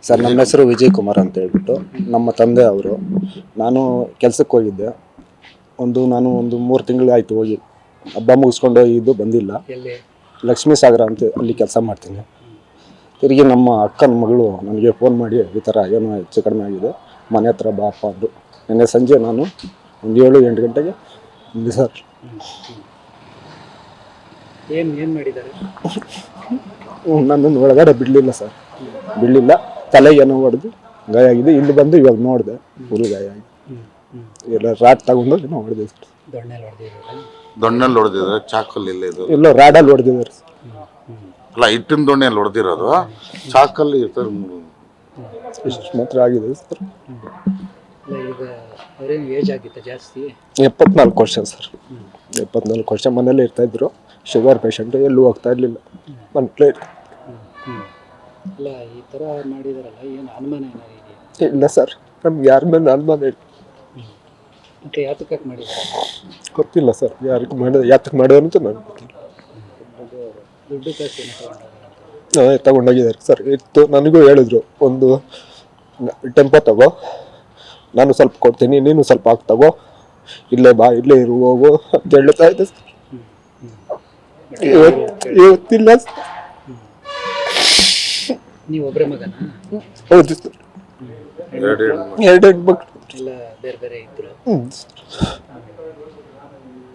Sir ನಮ್ಮ ಹೆಸರು ವಿಜಯ್ ಕುಮಾರ್ ಅಂತ ಹೇಳ್ಬಿಟ್ಟು ನಮ್ಮ ತಂದೆ ಅವರು. ನಾನು ಕೆಲಸಕ್ಕೆ ಹೋಗಿದ್ದೆ. ನಾನು ಒಂದು 3 ತಿಂಗಳು ಆಯಿತು ಹೋಗಿ. ಹಬ್ಬ ಮುಗಿಸ್ಕೊಂಡು ಇದು ಬಂದಿಲ್ಲ. ಲಕ್ಷ್ಮೀ ಸಾಗರ ಅಂತ ಅಲ್ಲಿ ಕೆಲಸ ಮಾಡ್ತೀನಿ. ತಿರುಗಿ ನಮ್ಮ ಅಕ್ಕನ ಮಗಳು ನನಗೆ ಫೋನ್ ಮಾಡಿ ಈ ಥರ ಏನೋ ಹೆಚ್ಚು ಕಡಿಮೆ ಆಗಿದೆ, ಮನೆ ಹತ್ರ ಬಾಪ ಅಂದರು. ನಿನ್ನೆ ಸಂಜೆ ನಾನು ಒಂದು 7-8 ಗಂಟೆಗೆ ಬಂದೆ ಸರ್. ಏನು ಮಾಡಿದ್ದಾರೆ? ನನ್ನನ್ನು ಒಳಗಡೆ ಬಿಡಲಿಲ್ಲ ಸರ್, ಬಿಡಲಿಲ್ಲ. ತಲೆಗೆ ಏನೋ ಹೊಡೆದು ಗಾಯ ಆಗಿದೆ. ಇಲ್ಲಿ ಬಂದು ಇವಾಗ ನೋಡಿದೆ, ಫುಲ್ ಗಾಯ ಆಗಿದೆ. ಎಲ್ಲ ರಾಡ್ ತಗೊಂಡು ಏನೋ ಹೊಡೆದಿದೆ ಸರ್. ದೊಣ್ಣೆಲ್ಲಿ ಹೊಡೆದಿದ್ದಾರೆ, ಚಾಕಲ್ಲಿ ಇಲ್ಲ ಇದು ಎಲ್ಲೋ ರಾಡಲ್ಲಿ ಹೊಡೆದಿದ್ದಾರೆ ಸರ್. ಅಲ್ಲ, ಹಿಟ್ಟಿನ ದೊಣ್ಣೆಯಲ್ಲಿ ಹೊಡೆದಿರೋದು, ಚಾಕಲ್ಲಿ ಸರ್ ಇಷ್ಟು ಮಾತ್ರ ಆಗಿದೆ ಸರ್. ಈಗ ಅವ್ರೇನು ಏಜ್ ಆಗಿತ್ತ ಜಾಸ್ತಿ? 74 ವರ್ಷ ಸರ್. 74 ವರ್ಷ ಮನೇಲಿ ಇರ್ತಾಯಿದ್ರು. ಶುಗರ್ ಪೇಷಂಟು, ಎಲ್ಲೂ ಹೋಗ್ತಾ ಇರಲಿಲ್ಲ, ಮನೇಲೇ ಇರ್ತಾರೆ. ಅಲ್ಲ, ಈ ಥರ ಮಾಡಿದಾರಲ್ಲ, ಏನು ಅನುಮಾನ ಏನಾಗಿದೆ? ಇಲ್ಲ ಸರ್, ನಮ್ಗೆ ಯಾರ ಮೇಲೆ ಅನುಮಾನ ಇಲ್ಲ. ಮತ್ತೆ ಯಾತಕ್ಕೆ ಮಾಡಿದ್ದಾರೆ ಗೊತ್ತಿಲ್ಲ ಸರ್, ಯಾರಿಗೆ ಮಾಡಿದ ಯಾತಕ್ಕೆ ಮಾಡಿದ್ರು ಅಂತ ನನಗೆ ಗೊತ್ತಿಲ್ಲ. ದುಡ್ಡು ಕಾಸು ಏನು ತಗೊಂಡೋಗಿದ್ದಾರೆ ಸರ್. ಇತ್ತು, ನನಗೂ ಹೇಳಿದ್ರು, ಒಂದು ಟೆಂಪೋ ತಗೋ, ನಾನು ಸ್ವಲ್ಪ ಕೊಡ್ತೀನಿ, ನೀನು ಸ್ವಲ್ಪ ಹಾಕಿ ತಗೋ, ಇಲ್ಲೇ ಬಾ, ಇಲ್ಲೇ ಇರು, ಹೋಗು ಅಂತ ಹೇಳ್ತಾ ಇದ್ದೆ ಸರ್. ಇವತ್ತಿಲ್ಲ ಸರ್. ನೀವು ಒಬ್ಬರೇ ಮಗನ? ಹೌದು ಸರ್, 2 ಹೆಣ್ಮಕ್ಳು ಎಲ್ಲ ಬೇರೆ ಬೇರೆ ಇದ್ರು.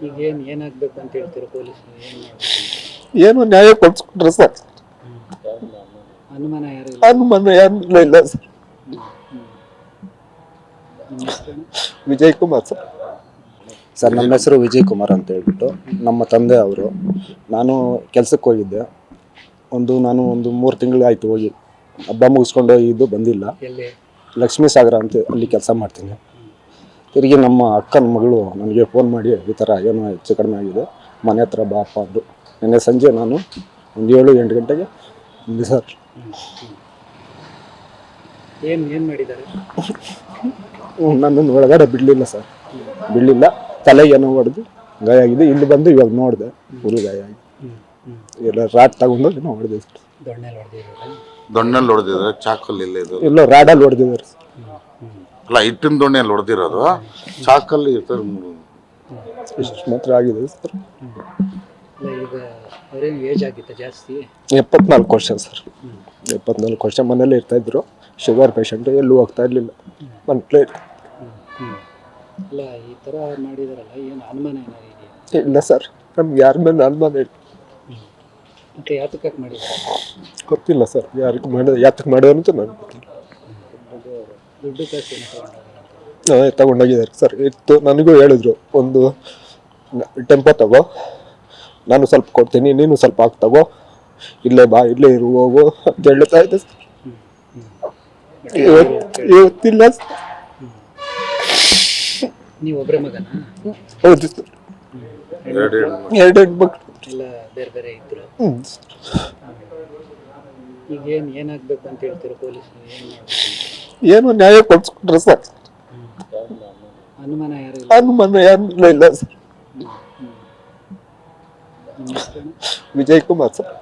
ಈಗ ಏನಾಗಬೇಕು ಅಂತ ಹೇಳ್ತೀರಾ ಪೊಲೀಸರು? ಏನು ನ್ಯಾಯ ಕೊಡ್ಸ್ಕೊಂಡ್ರೆ ಸರ್. ಅನುಮಾನ ಯಾರು? ಅನುಮಾನ ಯಾರಿಲ್ಲ ಇಲ್ಲ sir. Vijay Kumar sir. Sir ನಮ್ಮ ಹೆಸರು ವಿಜಯ್ ಕುಮಾರ್ ಅಂತ ಹೇಳ್ಬಿಟ್ಟು ನಮ್ಮ ತಂದೆ ಅವರು. ನಾನು ಕೆಲಸಕ್ಕೆ ಹೋಗಿದ್ದೆ. ನಾನು ಒಂದು 3 ತಿಂಗಳು ಆಯಿತು ಹೋಗಿ. ಹಬ್ಬ ಮುಗಿಸ್ಕೊಂಡು ಇದು ಬಂದಿಲ್ಲ. ಲಕ್ಷ್ಮೀ ಸಾಗರ ಅಂತ ಅಲ್ಲಿ ಕೆಲಸ ಮಾಡ್ತೀನಿ. ತಿರುಗಿ ನಮ್ಮ ಅಕ್ಕನ ಮಗಳು ನನಗೆ ಫೋನ್ ಮಾಡಿ ಈ ಥರ ಏನೋ ಹೆಚ್ಚು ಕಡಿಮೆ ಆಗಿದೆ, ಮನೆ ಹತ್ರ ಬಾಪ ಅಂದರು. ನಿನ್ನೆ ಸಂಜೆ ನಾನು ಒಂದು 7-8 ಗಂಟೆಗೆ ಬಂದೆ ಸರ್. ಏನು ಮಾಡಿದ್ದಾರೆ? ನನ್ನನ್ನು ಒಳಗಡೆ ಬಿಡಲಿಲ್ಲ ಸರ್, ಬಿಡಲಿಲ್ಲ. ತಲೆಗೆ ಏನೋ ಹೊಡೆದು ಗಾಯ ಆಗಿದೆ. ಇಲ್ಲಿ ಬಂದು ಇವಾಗ ನೋಡಿದೆ, ಫುಲ್ ಗಾಯ ಆಗಿದೆ. ಎಲ್ಲ ರಾಡ್ ತಗೊಂಡು ಏನೋ ಹೊಡೆದಿದೆ ಸರ್. ದೊಣ್ಣೆಲ್ಲಿ ಹೊಡೆದಿದ್ದಾರೆ, ಚಾಕಲ್ಲಿ ಇಲ್ಲ ಇದು ಎಲ್ಲೋ ರಾಡಲ್ಲಿ ಹೊಡೆದಿದ್ದಾರೆ ಸರ್. ಅಲ್ಲ, ಹಿಟ್ಟಿನ ದೊಣ್ಣೆಯಲ್ಲಿ ಹೊಡೆದಿರೋದು, ಚಾಕಲ್ಲಿ ಸರ್ ಇಷ್ಟು ಮಾತ್ರ ಆಗಿದೆ ಸರ್. ಈಗ ಅವ್ರೇನು ಏಜ್ ಆಗಿತ್ತ ಜಾಸ್ತಿ? 74 ವರ್ಷ ಸರ್. 74 ವರ್ಷ ಮನೇಲಿ ಇರ್ತಾಯಿದ್ರು. ಶುಗರ್ ಪೇಷಂಟು, ಎಲ್ಲೂ ಹೋಗ್ತಾ ಇರಲಿಲ್ಲ, ಮನೇಲೇ ಇರ್ತಾರೆ. ಅಲ್ಲ, ಈ ಥರ ಮಾಡಿದಾರಲ್ಲ, ಏನು ಅನುಮಾನ ಏನಾಗಿದೆ? ಇಲ್ಲ ಸರ್, ನಮ್ಗೆ ಯಾರ ಮೇಲೆ ಅನುಮಾನ ಇಲ್ಲ. ಮತ್ತೆ ಯಾತಕ್ಕೆ ಮಾಡಿದ್ದಾರೆ? ಗೊತ್ತಿಲ್ಲ ಸರ್, ಯಾರಿಗೆ ಮಾಡಿದ ಯಾತಕ್ಕೆ ಮಾಡಿದ್ರು ಅಂತ ನನಗೆ ಗೊತ್ತಿಲ್ಲ. ದುಡ್ಡು ಕಾಸು ಏನು ತಗೊಂಡೋಗಿದ್ದಾರೆ ಸರ್. ಇತ್ತು, ನನಗೂ ಹೇಳಿದ್ರು, ಒಂದು ಟೆಂಪೋ ತಗೋ, ನಾನು ಸ್ವಲ್ಪ ಕೊಡ್ತೀನಿ, ನೀನು ಸ್ವಲ್ಪ ಹಾಕಿ ತಗೋ, ಇಲ್ಲೇ ಬಾ, ಇಲ್ಲೇ ಇರು, ಹೋಗು ಅಂತ ಹೇಳ್ತಾ ಇದ್ದೆ ಸರ್. ಇವತ್ತಿಲ್ಲ ಸರ್. ನೀವು ಒಬ್ಬರೇ ಮಗನ? ಹೌದು ಸರ್, 2 ಹೆಣ್ಮಕ್ಳು ಎಲ್ಲ ಬೇರೆ ಬೇರೆ ಇದ್ರು. ಈಗ ಏನಾಗಬೇಕು ಅಂತ ಹೇಳ್ತೀರಾ ಪೊಲೀಸರು? ಏನು ನ್ಯಾಯ ಕೊಡ್ಸ್ಕೊಂಡ್ರೆ ಸರ್. ಅನುಮಾನ ಯಾರು? ಅನುಮಾನ ಯಾರಿಲ್ಲ ಇಲ್ಲ ಸರ್. ವಿಜಯ್ ಕುಮಾರ್ ಸರ್.